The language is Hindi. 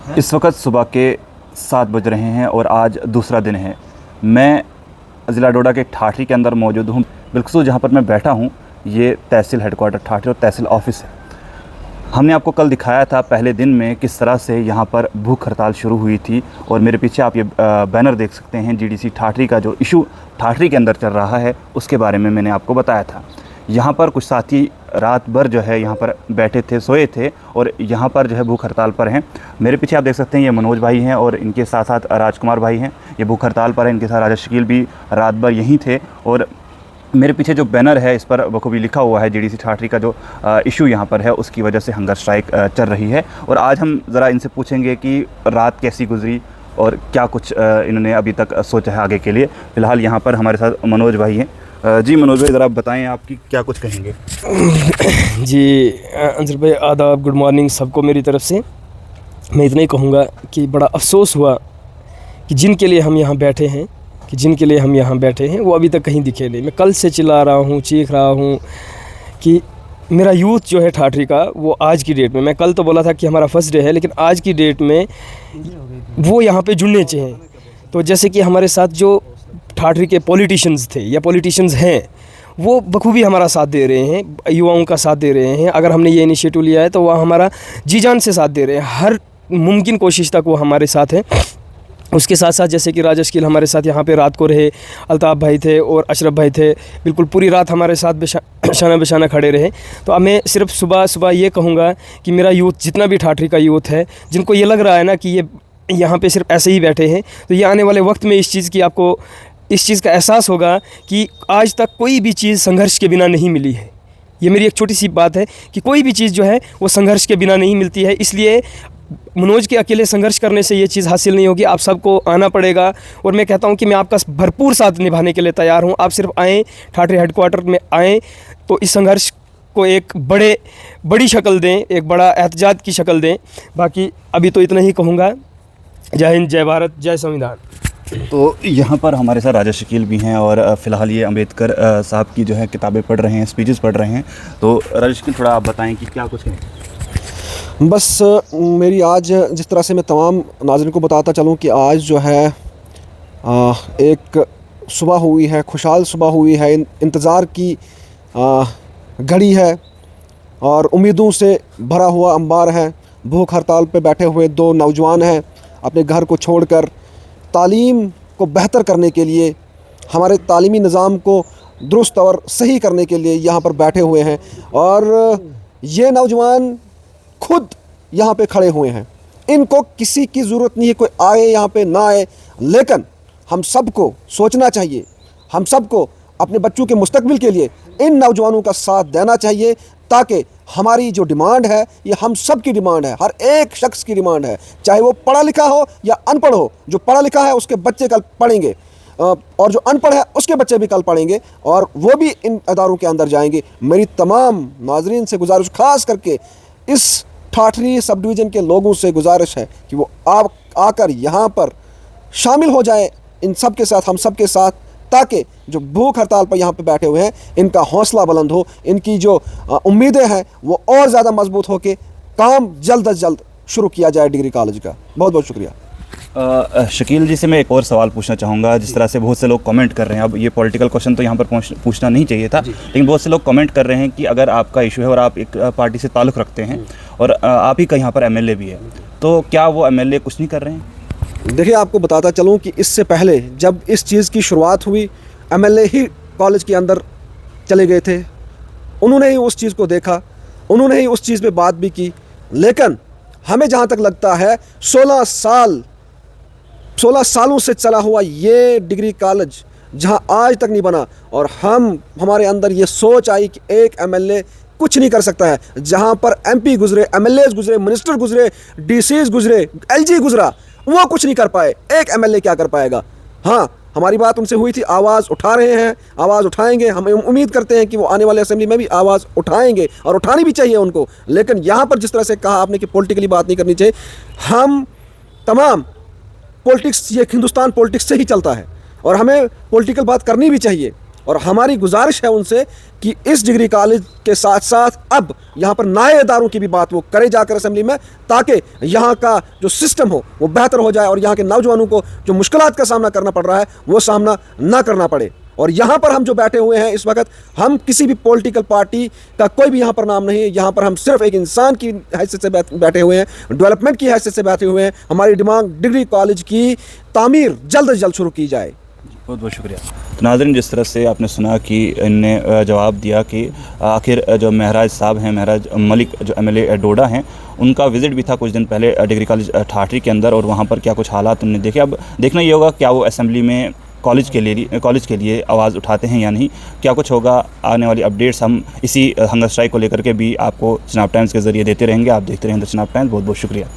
इस वक्त सुबह के 7 बज रहे हैं और आज दूसरा दिन है। मैं ज़िला डोडा के ठाठरी के अंदर मौजूद हूँ। बिल्कुल जहाँ पर मैं बैठा हूँ ये तहसील हेडक्वार्टर ठाठरी और तहसील ऑफिस है। हमने आपको कल दिखाया था पहले दिन में किस तरह से यहाँ पर भूख हड़ताल शुरू हुई थी और मेरे पीछे आप ये बैनर देख सकते हैं। जीडीसी ठाठरी का जो इशू ठाठरी के अंदर चल रहा है उसके बारे में मैंने आपको बताया था। यहाँ पर कुछ साथी रात भर जो है यहाँ पर बैठे थे, सोए थे और यहाँ पर जो है भूख हड़ताल पर हैं। मेरे पीछे आप देख सकते हैं ये मनोज भाई हैं और इनके साथ साथ राजकुमार भाई हैं, ये भूख हड़ताल पर हैं। इनके साथ राजा शकील भी रात भर यहीं थे और मेरे पीछे जो बैनर है इस पर बखूबी लिखा हुआ है जीडीसी ठाठरी का जो इशू यहाँ पर है उसकी वजह से हंगर स्ट्राइक चल रही है। और आज हम ज़रा इनसे पूछेंगे कि रात कैसी गुजरी और क्या कुछ इन्होंने अभी तक सोचा है आगे के लिए। फ़िलहाल यहाँ पर हमारे साथ मनोज भाई हैं। जी मनोज भाई, ज़रा आप बताएं आपकी क्या कुछ कहेंगे। जी अंसर भाई, आदाब, गुड मॉर्निंग सबको मेरी तरफ से। मैं इतना ही कहूँगा कि बड़ा अफसोस हुआ कि जिनके लिए हम यहाँ बैठे हैं वो अभी तक कहीं दिखे नहीं। मैं कल से चिल्ला रहा हूँ, चीख रहा हूँ कि मेरा यूथ जो है ठाठरी का वो आज की डेट में, मैं कल तो बोला था कि हमारा फर्स्ट डे है, लेकिन आज की डेट में वो यहाँ पे जुड़ने चाहिए। तो जैसे कि हमारे साथ जो ठाठरी के पॉलिटिशियंस थे या पॉलिटिशियंस हैं वो बखूबी हमारा साथ दे रहे हैं, युवाओं का साथ दे रहे हैं। अगर हमने ये इनिशिएटिव लिया है तो वह हमारा जी जान से साथ दे रहे हैं, हर मुमकिन कोशिश तक वो हमारे साथ हैं। उसके साथ साथ जैसे कि राजा शकील हमारे साथ यहाँ पे रात को रहे, अल्ताफ़ भाई थे और अशरफ भाई थे, बिल्कुल पूरी रात हमारे साथ शाना बिशाना खड़े रहे। तो अब मैं सिर्फ सुबह ये कहूँगा कि मेरा यूथ, जितना भी ठाठरी का यूथ है, जिनको ये लग रहा है ना कि ये यहाँ पे सिर्फ ऐसे ही बैठे हैं, तो ये आने वाले वक्त में इस चीज़ का एहसास होगा कि आज तक कोई भी चीज़ संघर्ष के बिना नहीं मिली है। ये मेरी एक छोटी सी बात है कि कोई भी चीज़ जो है वो संघर्ष के बिना नहीं मिलती है। इसलिए मनोज के अकेले संघर्ष करने से ये चीज़ हासिल नहीं होगी, आप सबको आना पड़ेगा। और मैं कहता हूँ कि मैं आपका भरपूर साथ निभाने के लिए तैयार हूँ। आप सिर्फ आएँ, ठाठरी हेडक्वार्टर में आएँ तो इस संघर्ष को एक बड़ी शक्ल दें, एक बड़ा एहतजाज की शक्ल दें। बाकी अभी तो इतना ही कहूँगा। जय हिंद, जय भारत, जय संविधान। तो यहाँ पर हमारे साथ राजा शकील भी हैं और फ़िलहाल ये अम्बेडकर साहब की जो है किताबें पढ़ रहे हैं, स्पीचेस पढ़ रहे हैं। तो राजा शकील, थोड़ा आप बताएं कि क्या कुछ है। बस मेरी आज जिस तरह से मैं तमाम नाज़रीन को बताता चलूँ कि आज जो है एक सुबह हुई है, खुशहाल सुबह हुई है, इंतज़ार की घड़ी है और उम्मीदों से भरा हुआ अंबार है। भूख हड़ताल पे बैठे हुए दो नौजवान हैं, अपने घर को छोड़कर तालीम को बेहतर करने के लिए, हमारे तालीमी निज़ाम को दुरुस्त और सही करने के लिए यहाँ पर बैठे हुए हैं। और ये नौजवान खुद यहाँ पे खड़े हुए हैं, इनको किसी की ज़रूरत नहीं है कोई आए यहाँ पे ना आए, लेकिन हम सबको सोचना चाहिए, हम सबको अपने बच्चों के मुस्तकबिल के लिए इन नौजवानों का साथ देना चाहिए, ताकि हमारी जो डिमांड है ये हम सब की डिमांड है, हर एक शख्स की डिमांड है, चाहे वो पढ़ा लिखा हो या अनपढ़ हो। जो पढ़ा लिखा है उसके बच्चे कल पढ़ेंगे और जो अनपढ़ है उसके बच्चे भी कल पढ़ेंगे और वो भी इन अदारों के अंदर जाएंगे। मेरी तमाम नाजरीन से गुजारिश, ख़ास करके इस ठाठरी सब डिवीज़न के लोगों से गुजारिश है कि वो आप आकर यहाँ पर शामिल हो जाएं इन सब के साथ, हम सब के साथ, ताकि जो भूख हड़ताल पर यहाँ पे बैठे हुए हैं इनका हौसला बुलंद हो, इनकी जो उम्मीदें हैं वो और ज़्यादा मजबूत हो के काम जल्द अज जल्द शुरू किया जाए डिग्री कॉलेज का। बहुत बहुत शुक्रिया। शकील जी से मैं एक और सवाल पूछना चाहूँगा। जिस तरह से बहुत से लोग कमेंट कर रहे हैं, अब ये पॉलिटिकल क्वेश्चन तो यहाँ पर पूछना नहीं चाहिए था, लेकिन बहुत से लोग कमेंट कर रहे हैं कि अगर आपका इशू है और आप एक पार्टी से ताल्लुक़ रखते हैं और आप ही का यहाँ पर एमएलए भी है, तो क्या वो एमएलए कुछ नहीं कर रहे हैं? देखिए, आपको बताता चलूँ कि इससे पहले जब इस चीज़ की शुरुआत हुई, एमएलए ही कॉलेज के अंदर चले गए थे, उन्होंने ही उस चीज़ को देखा, उन्होंने ही उस चीज़ पे बात भी की। लेकिन हमें जहाँ तक लगता है 16 सालों से चला हुआ ये डिग्री कॉलेज जहाँ आज तक नहीं बना, और हमारे अंदर ये सोच आई कि एक एमएलए कुछ नहीं कर सकता है। जहाँ पर एमपी गुजरे, एमएलएज गुजरे, मिनिस्टर गुजरे, डीसीज गुजरे, एलजी गुजरा, वो कुछ नहीं कर पाए, एक एमएलए क्या कर पाएगा। हाँ, हमारी बात उनसे हुई थी, आवाज़ उठा रहे हैं, आवाज़ उठाएंगे। हम उम्मीद करते हैं कि वो आने वाले असेंबली में भी आवाज़ उठाएंगे और उठानी भी चाहिए उनको। लेकिन यहाँ पर जिस तरह से कहा आपने कि पॉलिटिकली बात नहीं करनी चाहिए, हम तमाम पॉलिटिक्स, ये हिंदुस्तान पॉलिटिक्स से ही चलता है और हमें पॉलिटिकल बात करनी भी चाहिए। और हमारी गुजारिश है उनसे कि इस डिग्री कॉलेज के साथ साथ अब यहाँ पर नए इदारों की भी बात वो करे जाकर असेंबली में, ताकि यहाँ का जो सिस्टम हो वो बेहतर हो जाए और यहाँ के नौजवानों को जो मुश्किलात का सामना करना पड़ रहा है वो सामना ना करना पड़े। और यहाँ पर हम जो बैठे हुए हैं इस वक्त, हम किसी भी पॉलिटिकल पार्टी का कोई भी यहाँ पर नाम नहीं है, यहाँ पर हम सिर्फ एक इंसान की हैसियत से बैठे हुए हैं, डेवलपमेंट की हैसियत से बैठे हुए हैं। हमारी डिमांड डिग्री कॉलेज की तामीर जल्द से जल्द शुरू की जाए। बहुत बहुत शुक्रिया। तो नाज़रीन, जिस तरह से आपने सुना कि इनने जवाब दिया कि आखिर जो महराज साहब हैं, महराज मलिक जो एमएलए डोडा हैं, उनका विज़िट भी था कुछ दिन पहले डिग्री कॉलेज ठाठरी के अंदर, और वहाँ पर क्या कुछ हालात उन्होंने देखे। अब देखना ये होगा क्या वो असेंबली में कॉलेज के लिए आवाज़ उठाते हैं या नहीं, क्या कुछ होगा। आने वाली अपडेट्स हम इसी हंगर स्ट्राइक को लेकर के भी आपको चनाब टाइम्स के ज़रिए देते रहेंगे। आप देखते रहेंगे चनाब टाइम्स। बहुत बहुत शुक्रिया।